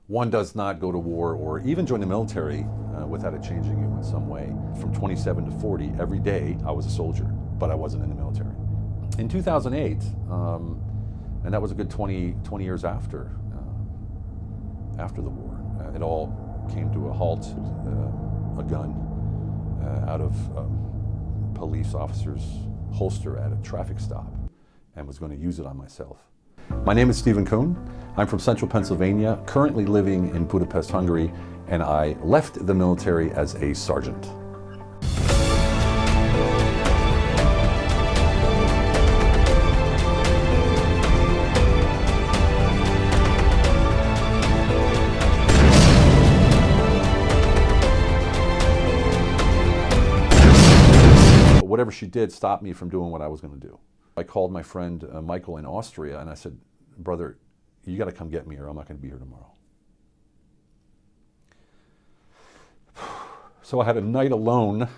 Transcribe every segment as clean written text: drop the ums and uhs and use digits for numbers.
One does not go to war or even join the military without it changing you in some way. From 27 to 40, every day I was a soldier, but I wasn't in the military. In 2008, and that was a good 20 years after the war, it all came to a halt. A gun out of police officer's holster at a traffic stop, and was going to use it on myself. My name is Stephen Kuhn. I'm from central Pennsylvania, currently living in Budapest, Hungary, and I left the military as a sergeant. Whatever she did stopped me from doing what I was going to do. I called my friend Michael in Austria and I said, brother, you got to come get me or I'm not going to be here tomorrow. So I had a night alone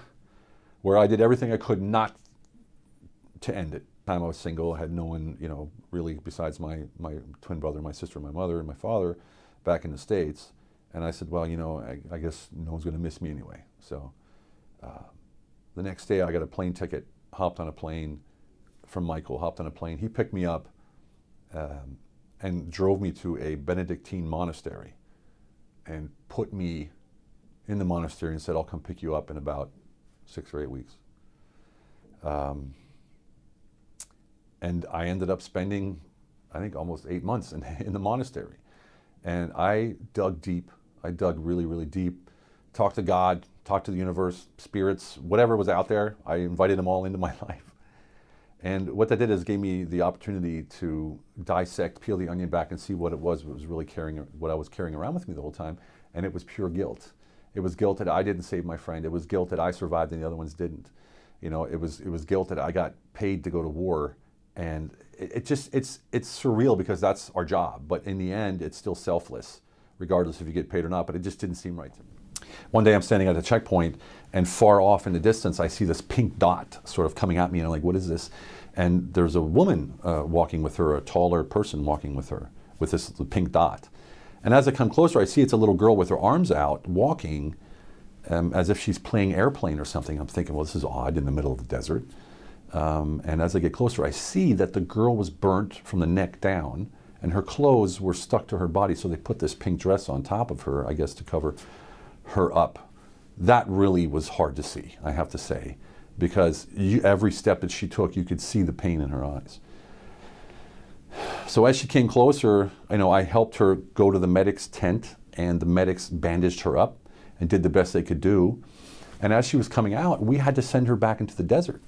where I did everything I could not to end it. Time I was single, I had no one, really besides my twin brother, my sister, my mother, and my father back in the States. And I said, well, I guess no one's going to miss me anyway. So the next day I got a plane ticket, hopped on a plane from Michael, hopped on a plane. He picked me up and drove me to a Benedictine monastery and put me in the monastery and said, I'll come pick you up in about 6 or 8 weeks. And I ended up spending, I think, almost 8 months in the monastery. And I dug deep. I dug really, really deep. Talked to God, talked to the universe, spirits, whatever was out there. I invited them all into my life. And what that did is gave me the opportunity to dissect, peel the onion back and see what it was really what I was carrying around with me the whole time. And it was pure guilt. It was guilt that I didn't save my friend. It was guilt that I survived and the other ones didn't. It was guilt that I got paid to go to war. And it's surreal because that's our job. But in the end, it's still selfless, regardless if you get paid or not. But it just didn't seem right to me. One day I'm standing at a checkpoint and far off in the distance I see this pink dot sort of coming at me and I'm like, what is this? And there's a woman walking with her, a taller person walking with her, with this pink dot. And as I come closer I see it's a little girl with her arms out walking as if she's playing airplane or something. I'm thinking, well, this is odd in the middle of the desert. And as I get closer I see that the girl was burnt from the neck down and her clothes were stuck to her body, so they put this pink dress on top of her, I guess, to cover her up. That really was hard to see, I have to say, because every step that she took, you could see the pain in her eyes. So as she came closer, I helped her go to the medic's tent, and the medics bandaged her up and did the best they could do. And as she was coming out, we had to send her back into the desert.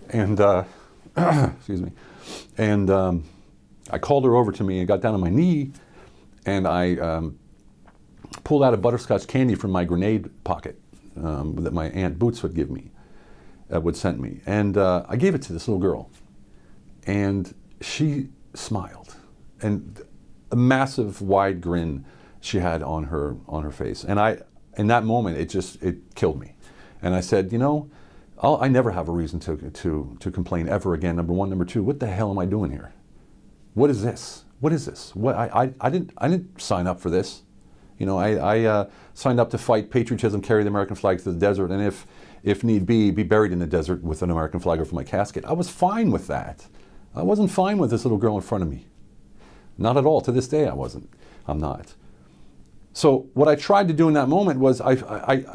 And, excuse me, and I called her over to me and got down on my knee, and I pulled out a butterscotch candy from my grenade pocket that my Aunt Boots would give me, would send me. And I gave it to this little girl. And she smiled. And a massive wide grin she had on her face. And in that moment, it killed me. And I said, I never have a reason to complain ever again, number one. Number two, what the hell am I doing here? What is this? What is this? I didn't sign up for this. I signed up to fight patriotism, carry the American flag to the desert, and if need be buried in the desert with an American flag over my casket. I was fine with that. I wasn't fine with this little girl in front of me. Not at all. To this day, I wasn't. I'm not. So what I tried to do in that moment was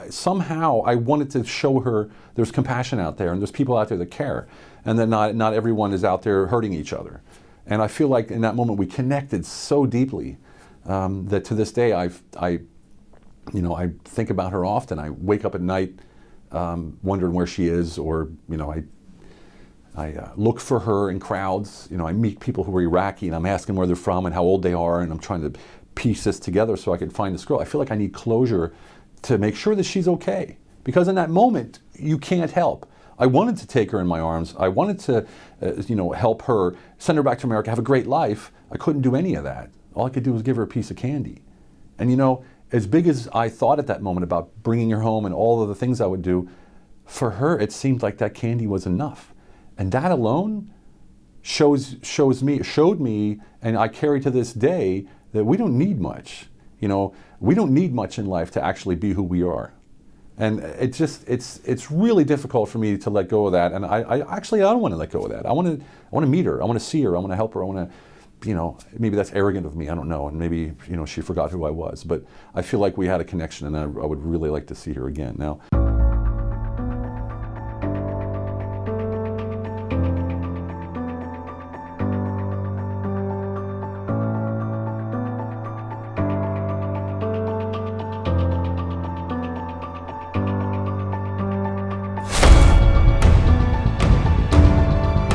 somehow I wanted to show her there's compassion out there and there's people out there that care, and that not everyone is out there hurting each other. And I feel like in that moment we connected so deeply that to this day I think about her often. I wake up at night wondering where she is, or I look for her in crowds. I meet people who are Iraqi and I'm asking where they're from and how old they are, and I'm trying to piece this together so I can find this girl. I feel like I need closure to make sure that she's okay, because in that moment you can't help. I wanted to take her in my arms. I wanted to help her, send her back to America, have a great life. I couldn't do any of that. All I could do was give her a piece of candy. And as big as I thought at that moment about bringing her home and all of the things I would do, for her it seemed like that candy was enough. And that alone showed me, and I carry to this day, that we don't need much. We don't need much in life to actually be who we are. And it's really difficult for me to let go of that. And I don't want to let go of that. I want to meet her. I want to see her. I want to help her. I want to, maybe that's arrogant of me. I don't know. And maybe, she forgot who I was. But I feel like we had a connection, and I would really like to see her again now.